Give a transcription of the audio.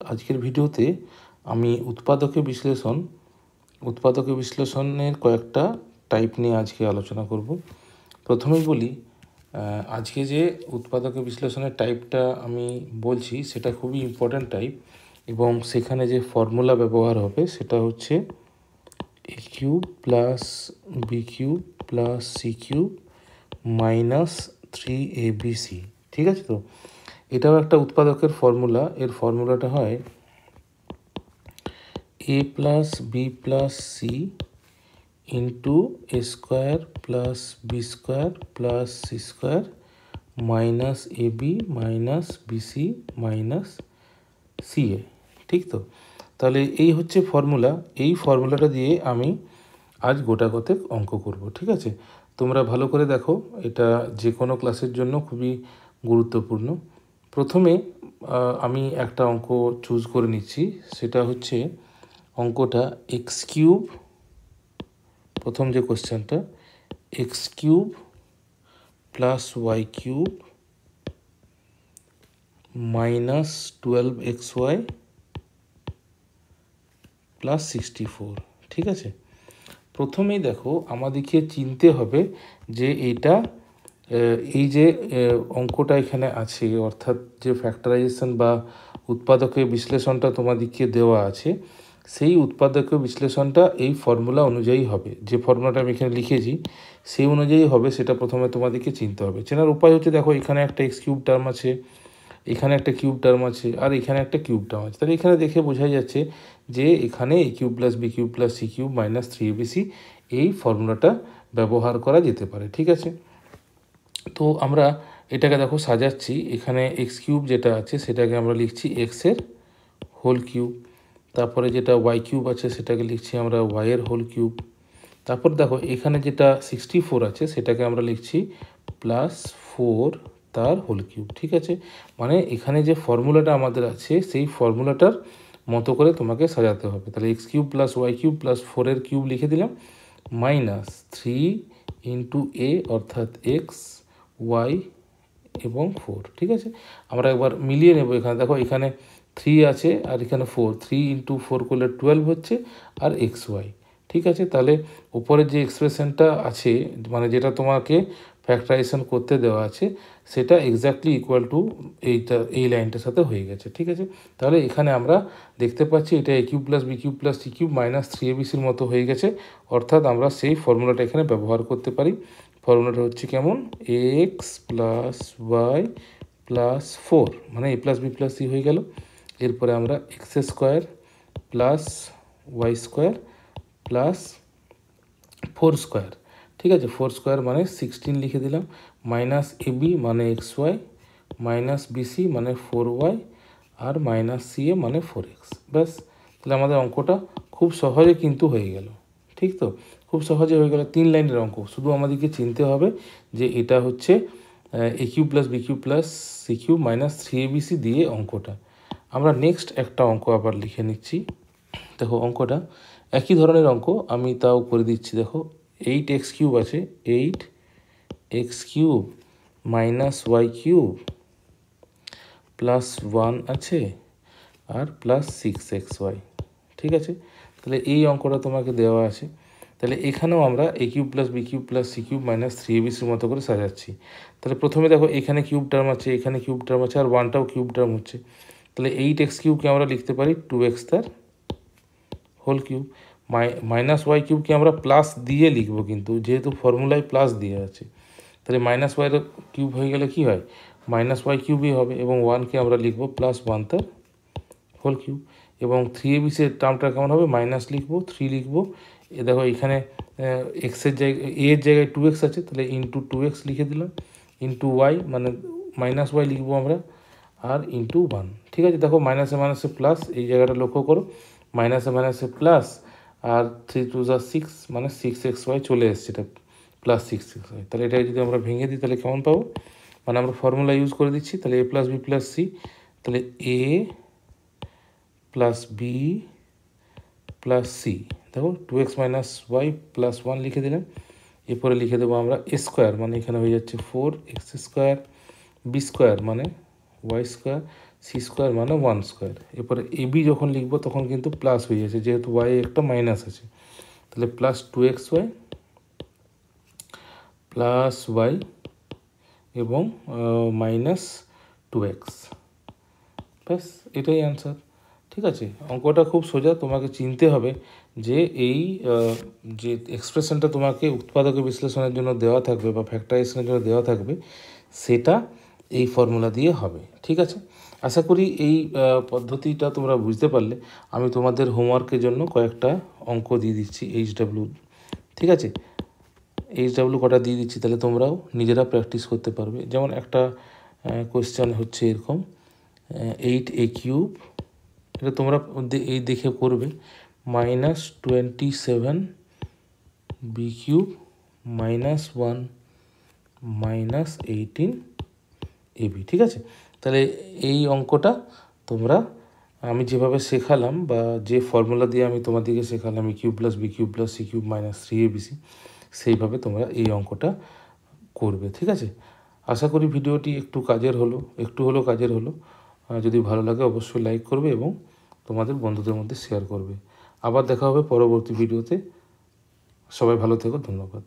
আজকের ভিডিওতে আমি উৎপাদকে বিশ্লেষণের কয়েকটা টাইপ নিয়ে আজকে আলোচনা করব। প্রথমেই বলি, আজকে যে উৎপাদকে বিশ্লেষণের টাইপটা আমি বলছি সেটা খুবই ইম্পর্ট্যান্ট টাইপ, এবং সেখানে যে ফর্মুলা ব্যবহার হবে সেটা হচ্ছে A cube plus B cube plus C cube minus 3abc। ঠিক আছে? তো এটাও একটা উৎপাদকের ফর্মুলা। এর ফর্মুলাটা হয় a plus B plus C into A square plus B square plus C square minus A B minus BC minus C A. ঠিক তো? তাহলে এই হচ্ছে ফর্মুলা। এই ফর্মুলাটা দিয়ে আমি আজ গোটা কতক অঙ্ক করব। ঠিক আছে? তোমরা ভালো করে দেখো, এটা যে কোনো ক্লাসের জন্য খুবই গুরুত্বপূর্ণ। প্রথমে আমি একটা অঙ্ক চুজ করে নিচ্ছি, সেটা হচ্ছে অঙ্কটা এক্স কিউব, প্রথম যে কোশ্চেনটা, x cube plus Y cube minus 12xy plus 64। ঠিক আছে? প্রথমেই দেখো, আমাদেরকে চিনতে হবে যে এটা এই যে অঙ্কটা এখানে আছে, অর্থাৎ যে ফ্যাক্টরাইজেশন বা উৎপাদকের বিশ্লেষণটা তোমাদেরকে দেওয়া আছে, সেই উৎপাদকীয় বিশ্লেষণটা এই ফর্মুলা অনুযায়ী হবে। যে ফর্মুলাটা আমি এখানে লিখেছি সেই অনুযায়ী হবে, সেটা প্রথমে তোমাদেরকে চিনতে হবে। চেনার উপায় হচ্ছে, দেখো এখানে একটা এক্স কিউব টার্ম আছে, এখানে একটা কিউব টার্ম আছে, আর এখানে একটা কিউব টার্ম আছে। তাহলে এখানে দেখে বোঝাই যাচ্ছে যে এখানে A cube plus B cube plus C cube minus 3abc এই ফর্মুলাটা ব্যবহার করা যেতে পারে। ঠিক আছে? তো আমরা এটাকে দেখো সাজাচ্ছি। এখানে এক্স কিউব যেটা আছে সেটাকে আমরা লিখছি এক্সের হোল কিউব, তারপরে যেটা ওয়াই কিউব আছে সেটাকে লিখছি আমরা ওয়াইয়ের হোল কিউব, তারপর দেখো এখানে যেটা 64 আছে সেটাকে আমরা লিখছি প্লাস 4 তার হোল কিউব। ঠিক আছে? মানে এখানে যে ফর্মুলাটা আমাদের আছে সেই ফর্মুলাটার মতো করে তোমাকে সাজাতে হবে। তাহলে X cube plus Y cube plus 4-এর কিউব লিখে দিলাম, মাইনাস 3 ইন্টু এ অর্থাৎ এক্স, ওয়াই এবং 4। ঠিক আছে? আমরা একবার মিলিয়ে নেব। এখানে দেখো, এখানে 3 আছে আর এখানে 4, 3 ইন্টু 4 করলে 12 হচ্ছে, আর এক্স ওয়াই। ঠিক আছে? তাহলে উপরে যে এক্সপ্রেশনটা আছে, মানে যেটা তোমাকে ফ্যাক্টরাইজেশন করতে দেওয়া আছে, সেটা এক্স্যাক্টলি ইকুয়াল টু এই লাইনটার সাথে হয়ে গেছে। ঠিক আছে? তাহলে এখানে আমরা দেখতে পাচ্ছি এটা A cube plus B cube plus C cube minus 3abcর মতো হয়ে গেছে, অর্থাৎ আমরা সেই ফর্মুলাটা এখানে ব্যবহার করতে পারি। ফর্মুলাটা হচ্ছে কেমন, এক্স প্লাস ওয়াই প্লাস 4 মানে A plus B plus C হয়ে গেল। এরপরে আমরা x square plus y square plus 4 square. ঠিক আছে? 4 স্কোয়ার মানে 16 লিখে দিলাম, মাইনাস এবি মানে এক্স ওয়াই, মাইনাস বিসি মানে 4y, আর মাইনাস সিএ মানে 4x। ব্যাস, তাহলে আমাদের অঙ্কটা খুব সহজে কিন্তু হয়ে গেল। ঠিক তো? খুব সহজে হয়ে গেল, 3 লাইনের অঙ্ক। শুধু আমাদেরকে চিনতে হবে যে এটা হচ্ছে A cube plus B cube plus C cube minus 3abc দিয়ে অঙ্কটা। আমরা নেক্সট একটা অঙ্ক আবার লিখে নিচ্ছি। দেখো অঙ্কটা একই ধরনের অঙ্ক, আমি তাও করে দিচ্ছি। দেখো 8x কিউব আছে, 8x cube minus y cube plus 1 আছে, আর প্লাস 6xy। ঠিক আছে? তাহলে এই অঙ্কটা তোমাকে দেওয়া আছে। তাহলে এখানেও আমরা A cube plus B cube plus C cube minus 3abcর মতো করে সাজাচ্ছি। তাহলে প্রথমে দেখো এখানে কিউব টার্ম আছে, এখানে কিউব টার্ম আছে, আর 1টাও কিউব টার্ম হচ্ছে। তাহলে 8x কিউবকে আমরা লিখতে পারি 2x তার হোল কিউব, মাইনাস ওয়াই কিউবকে আমরা প্লাস দিয়ে লিখবো, কিন্তু যেহেতু ফর্মুলায় প্লাস দিয়ে আছে, তাহলে মাইনাস ওয়াইয়ের কিউব হয়ে গেলে কী হয়, মাইনাস ওয়াই কিউবই হবে, এবং 1কে আমরা লিখবো প্লাস 1 তার হোল কিউব। এবং 3abcর টার্মটা কেমন হবে, মাইনাস লিখবো, 3 লিখবো। এ দেখো এখানে এক্সের জায়গায় এর জায়গায় 2x আছে, তাহলে ইন্টু 2x লিখে দিলাম, ইন্টু ওয়াই মানে মাইনাস ওয়াই লিখবো আমরা, আর ইন্টু 1। ঠিক আছে? দেখো মাইনাসে মাইনাসে প্লাস, এই জায়গাটা লক্ষ্য করো, মাইনাসে মাইনাসে প্লাস, আর 3 2 6 মানে 6xy চলে এসছে, এটা প্লাস 6xy। তাহলে এটা যদি আমরা ভেঙে দিই তাহলে কেমন পাবো, মানে আমরা ফর্মুলা ইউজ করে দিচ্ছি। তাহলে এ প্লাস বি প্লাস সি, তাহলে এ প্লাস বি প্লাস সি, দেখো 2x মাইনাস ওয়াই প্লাস 1 লিখে দিলাম। এরপরে লিখে দেবো আমরা এ স্কোয়ার, মানে এখানে হয়ে যাচ্ছে 4x স্কোয়ার, বি স্কোয়ার মানে ওয়াই স্কোয়ার, সি স্কোয়ার মানে 1 স্কোয়ার। এরপরে এবি যখন লিখবো তখন কিন্তু প্লাস হয়ে যাচ্ছে, যেহেতু ওয়াই একটা মাইনাস আছে, তাহলে প্লাস 2xy প্লাস ওয়াই এবং মাইনাস 2x, ব্যাস এটাই অ্যান্সার। ঠিক আছে, অঙ্কটা খুব সোজা। তোমাকে চিনতে হবে যে এই যে এক্সপ্রেশনটা তোমাকে উৎপাদক বিশ্লেষণের জন্য দেওয়া থাকবে বা ফ্যাক্টরাইজেশনের জন্য দেওয়া থাকবে, সেটা এই ফর্মুলা দিয়ে হবে। ঠিক আছে, আশা করি এই পদ্ধতিটা তোমরা বুঝতে পারলে। আমি তোমাদের হোমওয়ার্কের জন্য কয়েকটা অঙ্ক দিয়ে দিচ্ছি HW। ঠিক আছে, HW কটা দিয়ে দিচ্ছি, তাহলে তোমরাও নিজেরা প্র্যাকটিস করতে পারবে। যেমন একটা কোয়েশ্চেন হচ্ছে এরকম, 8a³ এটা তোমরা এই দেখে করবে, -27b³ -1 -18ab। ঠিক আছে, তাহলে এই অঙ্কটা তোমরা আমি যেভাবে শেখালাম বা যে ফর্মুলা দিয়ে আমি তোমাদেরকে শেখালাম a³ + b³ + c³ -3abc, সেইভাবে তোমরা এই অঙ্কটা করবে। ঠিক আছে, আশা করি ভিডিওটি একটু হলেও কাজের হলো। যদি ভালো লাগে অবশ্যই লাইক করবে এবং তোমাদের বন্ধুদের মধ্যে শেয়ার করবে। আবার দেখা হবে পরবর্তী ভিডিওতে। সবাই ভালো থেকো, ধন্যবাদ।